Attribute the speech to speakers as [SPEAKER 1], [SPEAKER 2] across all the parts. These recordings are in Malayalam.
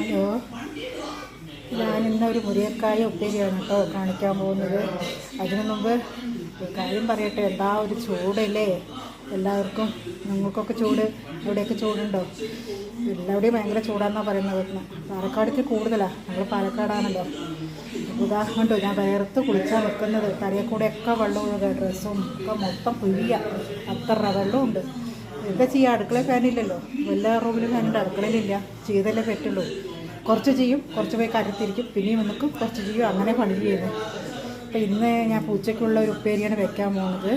[SPEAKER 1] ഹലോ, ഞാനിന്നൊരു മുരിങ്ങക്കായ ഉപ്പേരിയാണ് കേട്ടോ കാണിക്കാൻ പോകുന്നത്. അതിനു മുമ്പ് കാര്യം പറയട്ടെ, എന്താ ഒരു ചൂടല്ലേ എല്ലാവർക്കും. നിങ്ങൾക്കൊക്കെ ചൂട്, ഇവിടെയൊക്കെ ചൂടുണ്ടോ? എല്ലാവിടെയും ഭയങ്കര ചൂടാണെന്നാണ് പറയുന്നത്. പാലക്കാടേക്ക് കൂടുതലാണ്, നമ്മൾ പാലക്കാടാണല്ലോ. ഉദാഹരണം ഞാൻ വേർത്ത് കുളിച്ചാൽ നിൽക്കുന്നത്, തലയിൽ കൂടെയൊക്കെ വെള്ളം ഒഴുകുക, ഡ്രസ്സും ഒക്കെ മൊത്തം പിഴിയുക, അത്ര വെള്ളമുണ്ട്. എന്താ ചെയ്യുക, അടുക്കളയിൽ ഫാനില്ലല്ലോ. എല്ലാ റൂമിലും ഫാനുണ്ട്, അടുക്കളയിലില്ല. ചെയ്തല്ലേ പറ്റുള്ളൂ. കുറച്ച് ചെയ്യും, കുറച്ച് പോയി കരത്തിരിക്കും, പിന്നെയും നമുക്ക് കുറച്ച് ചെയ്യും, അങ്ങനെ പണി ചെയ്യുന്നത്. അപ്പോൾ ഇന്ന് ഞാൻ പൂച്ചയ്ക്കുള്ള ഒരു ഉപ്പേരിയാണ് വെക്കാൻ പോകുന്നത്.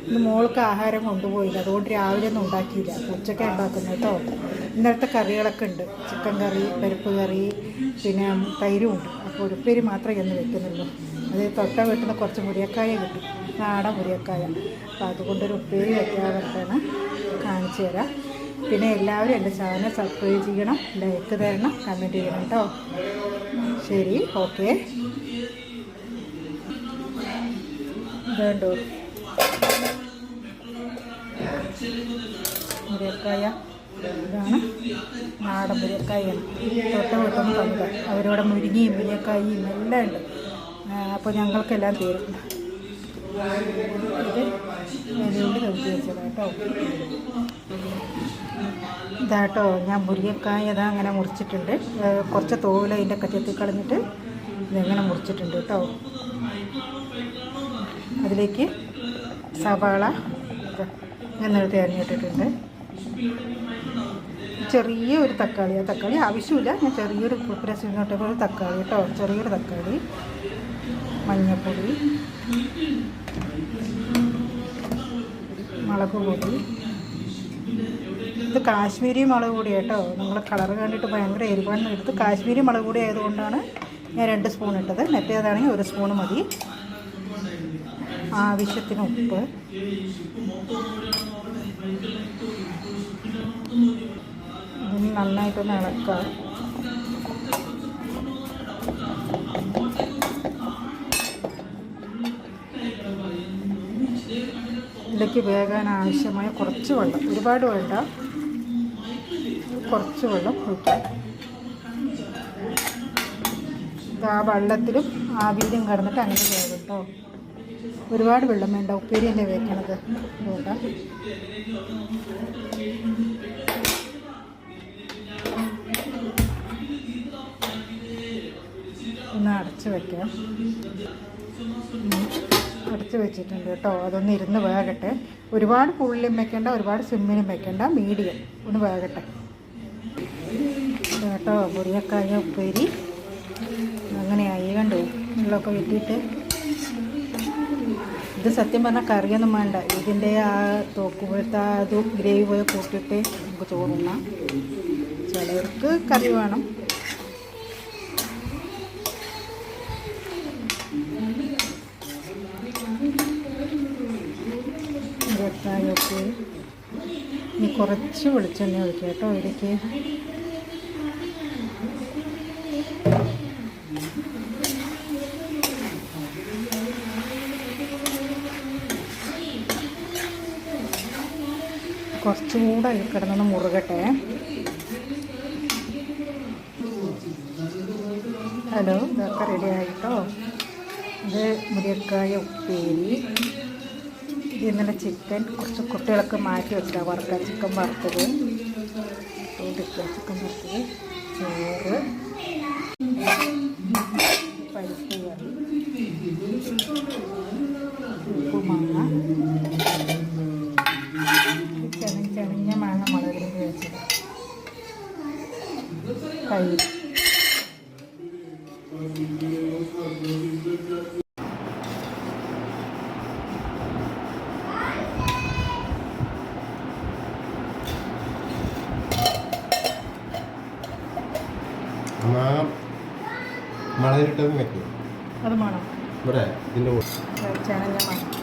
[SPEAKER 1] ഇന്ന് മോൾക്ക് ആഹാരം കൊണ്ടുപോയില്ല, അതുകൊണ്ട് രാവിലെ ഒന്നും ഉണ്ടാക്കിയില്ല. ഉച്ചയ്ക്ക് ഉണ്ടാക്കുന്നത് കേട്ടോ. ഇന്നലത്തെ കറികളൊക്കെ ഉണ്ട്, ചിക്കൻ കറി, പരിപ്പ് കറി, പിന്നെ തൈരും ഉണ്ട്. അപ്പോൾ ഒരു ഉപ്പേരി മാത്രമേ ഇന്ന് വെക്കുന്നുള്ളൂ. അത് തൊട്ട വീട്ടിൽ നിന്ന് കുറച്ച് മുരിങ്ങക്കായ കിട്ടും, നാടൻ മുരിങ്ങക്കായ. അപ്പോൾ അതുകൊണ്ടൊരു ഉപ്പേരി വെക്കാനായിട്ടാണ് കാണിച്ചു തരാം. പിന്നെ എല്ലാവരും എൻ്റെ ചാനൽ സബ്സ്ക്രൈബ് ചെയ്യണം, ലൈക്ക് തരണം, കമൻറ്റ് ചെയ്യണം കേട്ടോ. ശരി, ഓക്കെ. ഇതുണ്ടോ മുരിങ്ങക്കായ, ഇതാണ് നാടൻ മുരിങ്ങക്കായാണ്. തൊട്ട വീട്ടൊന്നും തന്നത്, അവരോടെ മുരിങ്ങയും മുരിങ്ങക്കായും എല്ലാം ഉണ്ട്. അപ്പോൾ ഞങ്ങൾക്കെല്ലാം തീരും. ഇത് വെല്ലുവിളി കവിച്ച് വെച്ചതാണ് കേട്ടോ. ഇതാട്ടോ, ഞാൻ മുരിങ്ങക്കായ ഇതാ അങ്ങനെ മുറിച്ചിട്ടുണ്ട്. കുറച്ച് തോല് അതിൻ്റെ കറ്റത്തിൽ കളഞ്ഞിട്ട് ഇതെങ്ങനെ മുറിച്ചിട്ടുണ്ട് കേട്ടോ. അതിലേക്ക് സവാള എന്നെടുത്ത് അരിഞ്ഞിട്ടിട്ടുണ്ട്. ചെറിയൊരു തക്കാളി, ആ തക്കാളി ആവശ്യമില്ല, ഞാൻ ചെറിയൊരു രസത്തിനോട്ടൊക്കെ ഒരു തക്കാളി കേട്ടോ, ചെറിയൊരു തക്കാളി. മഞ്ഞൾപ്പൊടി, മുളക് പൊടി. ഇത് കാശ്മീരി മുളക് പൊടി കേട്ടോ. നിങ്ങൾ കളർ കണ്ടിട്ട് ഭയങ്കര എരിവാണെന്ന് എടുത്ത് കാശ്മീരി മുളക് പൊടി ആയതുകൊണ്ടാണ് ഞാൻ 2 സ്പൂൺ ഇട്ടത്. മറ്റേതാണെങ്കിൽ 1 സ്പൂൺ മതി. ആവശ്യത്തിന് ഉപ്പ്. ഇതിന് നന്നായിട്ടൊന്ന് ഇളക്കുക. ഇതിലേക്ക് വേകാൻ ആവശ്യമായ കുറച്ച് വെള്ളം, ഒരുപാട് വേണ്ട, കുറച്ച് വെള്ളം ഒഴിക്കാം. ഇത് ആ വെള്ളത്തിലും ആവിയിലും കിടന്നിട്ട് അങ്ങനെ വേകും കേട്ടോ. ഒരുപാട് വെള്ളം വേണ്ട, ഉപ്പേരിയല്ലേ വെക്കണത്, അതുകൊണ്ടാണ്. ഒന്ന് അടച്ച് വയ്ക്കാം. അടച്ച് വെച്ചിട്ടുണ്ട് കേട്ടോ. അതൊന്ന് ഇരുന്ന് വേകട്ടെ. ഒരുപാട് ഫുള്ളിലും വെക്കേണ്ട, ഒരുപാട് സിമ്മിലും വെക്കേണ്ട, മീഡിയം ഒന്ന് വേകട്ടെ കേട്ടോ. മുരിങ്ങക്കായ ഉപ്പേരി അങ്ങനെയായി കണ്ടു. വെള്ളമൊക്കെ വെട്ടിയിട്ട് ഇത് സത്യം പറഞ്ഞാൽ കറിയൊന്നും വേണ്ട. ഇതിൻ്റെ ആ തോക്കുപോലത്തെ അതും ഗ്രേവി പോലെ കൂട്ടിയിട്ട് നമുക്ക് ചോറുണ്ണാം. ചിലർക്ക് കറി വേണം. മുരിങ്ങക്കായൊക്കെ ഇനി കുറച്ച് വെളിച്ചെണ്ണ ഒഴിക്കാം കേട്ടോ ഇതിലേക്ക്. കുറച്ചുകൂടെ കിടന്നൊന്ന് മുറുകട്ടെ. ഹലോ, ഇതൊക്കെ റെഡി ആയിട്ടോ. ഇത് മുരിങ്ങക്കായ ഉപ്പേരി. ഇന്നലെ ചിക്കൻ കുറച്ച് കുട്ടികളൊക്കെ മാറ്റി വെച്ചിട്ടാണ് വറുക്കാൻ. ചിക്കൻ വറുത്തത്, ചിക്കൻ വറുത്തത്, ചോറ്, പരിപ്പ് കറി, ഉപ്പുമാങ്ങ, ചെണിഞ്ഞ മാങ്ങ മുളക് വെച്ചത്, തൈര്.
[SPEAKER 2] മഴ കിട്ടും വെക്കും,
[SPEAKER 1] അത് വേണം.
[SPEAKER 2] ഇവിടെ ഇതിൻ്റെ
[SPEAKER 1] ചെണിഞ്ഞ മാങ്ങ